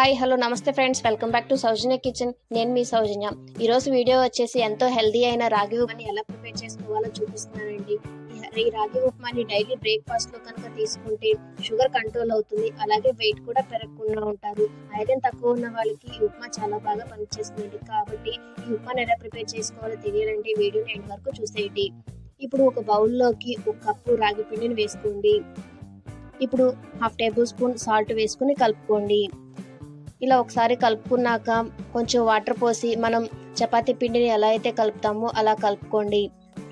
Hi hello నమస్తే friends, welcome back to Soujanya kitchen. నేను మీ సౌజన్య. ఈరోజు వీడియో వచ్చేసి ఎంతో హెల్దీ అయిన రాగి ఉప్మాని ఎలా ప్రిపేర్ చేసుకోవాలో చూపిస్తున్నానండి. ఈ రాగి ఉప్మాని డైలీ బ్రేక్ఫాస్ట్లో కనుక తీసుకుంటే షుగర్ కంట్రోల్ అవుతుంది, అలాగే వెయిట్ కూడా పెరగకుండా ఉంటారు. ఐరన్ తక్కువ ఉన్న వాళ్ళకి ఈ ఉప్మా చాలా బాగా పనిచేస్తుంది. కాబట్టి ఈ ఉప్మాని ఎలా ప్రిపేర్ చేసుకోవాలో తెలియాలంటే వీడియోని ఎండ్ వరకు చూసేయండి. ఇప్పుడు ఒక బౌల్లోకి 1 కప్పు రాగి పిండిని వేసుకోండి. ఇప్పుడు 1/2 టేబుల్ స్పూన్ సాల్ట్ వేసుకుని కలుపుకోండి. ఇలా ఒకసారి కలుపుకున్నాక కొంచెం వాటర్ పోసి మనం చపాతీ పిండిని ఎలా అయితే కలుపుతామో అలా కలుపుకోండి.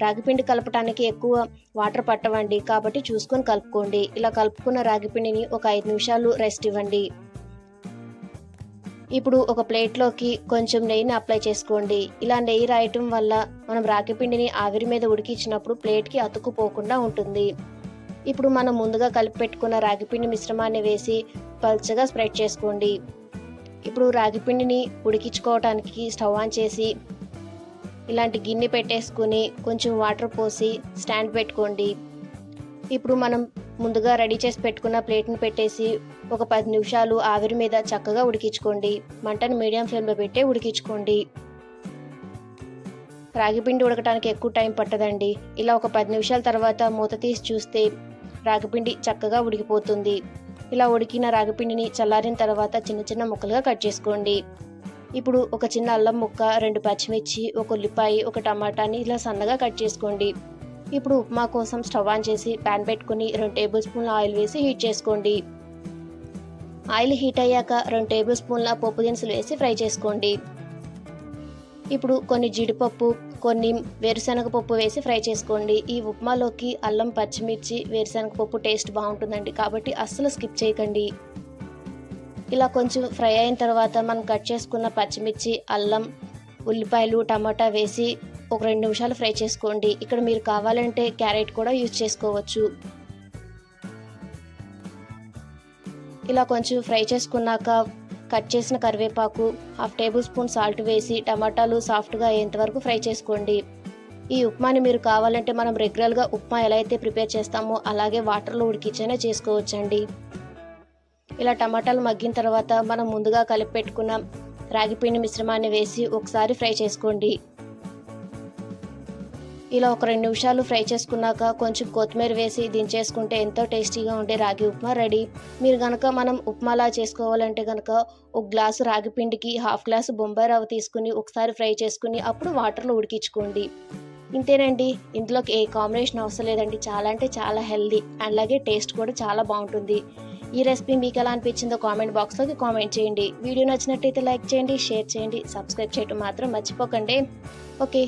రాగి పిండి కలపటానికి ఎక్కువ వాటర్ పట్టవండి, కాబట్టి చూసుకొని కలుపుకోండి. ఇలా కలుపుకున్న రాగి పిండిని ఒక 5 నిమిషాలు రెస్ట్ ఇవ్వండి. ఇప్పుడు ఒక ప్లేట్లోకి కొంచెం నెయ్యిని అప్లై చేసుకోండి. ఇలా నెయ్యి రాయటం వల్ల మనం రాగి పిండిని ఆవిరి మీద ఉడికించినప్పుడు ప్లేట్కి అతుక్కుపోకుండా ఉంటుంది. ఇప్పుడు మనం ముందుగా కలిపి పెట్టుకున్న రాగి పిండి మిశ్రమాన్ని వేసి పల్చగా స్ప్రెడ్ చేసుకోండి. ఇప్పుడు రాగి పిండిని ఉడికించుకోవటానికి స్టవ్ ఆన్ చేసి ఇలాంటి గిన్నె పెట్టేసుకుని కొంచెం వాటర్ పోసి స్టాండ్ పెట్టుకోండి. ఇప్పుడు మనం ముందుగా రెడీ చేసి పెట్టుకున్న ప్లేట్ని పెట్టేసి ఒక 10 నిమిషాలు ఆవిరి మీద చక్కగా ఉడికించుకోండి. మంటను మీడియం ఫ్లేమ్లో పెట్టే ఉడికించుకోండి. రాగి పిండి ఉడకటానికి ఎక్కువ టైం పట్టదండి. ఇలా ఒక 10 నిమిషాల తర్వాత మూత తీసి చూస్తే రాగిపిండి చక్కగా ఉడికిపోతుంది. ఇలా ఉడికిన రాగిపిండిని చల్లారిన తర్వాత చిన్న చిన్న ముక్కలుగా కట్ చేసుకోండి. ఇప్పుడు ఒక చిన్న అల్లం ముక్క, 2 పచ్చిమిర్చి, 1 ఉల్లిపాయ, 1 టమాటాని ఇలా సన్నగా కట్ చేసుకోండి. ఇప్పుడు ఉప్మా కోసం స్టవ్ ఆన్ చేసి ప్యాన్ పెట్టుకుని 2 టేబుల్ స్పూన్ల ఆయిల్ వేసి హీట్ చేసుకోండి. ఆయిల్ హీట్ అయ్యాక 2 టేబుల్ స్పూన్ల పోపు దినుసులు వేసి ఫ్రై చేసుకోండి. ఇప్పుడు కొన్ని జీడిపప్పు, కొన్ని వేరుశనగ పప్పు వేసి ఫ్రై చేసుకోండి. ఈ ఉప్మాలోకి అల్లం, పచ్చిమిర్చి, వేరుశనగ పప్పు టేస్ట్ బాగుంటుందండి, కాబట్టి అస్సలు స్కిప్ చేయకండి. ఇలా కొంచెం ఫ్రై అయిన తర్వాత మనం కట్ చేసుకున్న పచ్చిమిర్చి, అల్లం, ఉల్లిపాయలు, టమాటా వేసి ఒక 2 నిమిషాలు ఫ్రై చేసుకోండి. ఇక్కడ మీరు కావాలంటే క్యారెట్ కూడా యూజ్ చేసుకోవచ్చు. ఇలా కొంచెం ఫ్రై చేసుకున్నాక కట్ చేసిన కరివేపాకు, 1/2 టేబుల్ స్పూన్ సాల్ట్ వేసి టమాటాలు సాఫ్ట్గా అయ్యేంత వరకు ఫ్రై చేసుకోండి. ఈ ఉప్మాని మీరు కావాలంటే మనం రెగ్యులర్గా ఉప్మా ఎలా అయితే ప్రిపేర్ చేస్తామో అలాగే వాటర్లో ఉడికించైనా చేసుకోవచ్చండి. ఇలా టమాటాలు మగ్గిన తర్వాత మనం ముందుగా కలిపి పెట్టుకున్న రాగిపిండి మిశ్రమాన్ని వేసి ఒకసారి ఫ్రై చేసుకోండి. ఇలా ఒక 2 నిమిషాలు ఫ్రై చేసుకున్నాక కొంచెం కొత్తిమీర వేసి దించేసుకుంటే ఎంతో టేస్టీగా ఉండే రాగి ఉప్మా రెడీ. మీరు కనుక మనం ఉప్మాలా చేసుకోవాలంటే కనుక 1 గ్లాసు రాగి పిండికి 1/2 గ్లాసు బొంబాయి రవ్వ తీసుకుని ఒకసారి ఫ్రై చేసుకుని అప్పుడు వాటర్లో ఉడికించుకోండి. ఇంతేనండి, ఇందులోకి ఏ కాంబినేషన్ అవసరం లేదండి. చాలా అంటే చాలా హెల్దీ, అలాగే టేస్ట్ కూడా చాలా బాగుంటుంది. ఈ రెసిపీ మీకు ఎలా అనిపించిందో కామెంట్ బాక్స్లోకి కామెంట్ చేయండి. వీడియో నచ్చినట్టయితే లైక్ చేయండి, షేర్ చేయండి, సబ్స్క్రైబ్ చేయడం మాత్రం మర్చిపోకండి. ఓకే.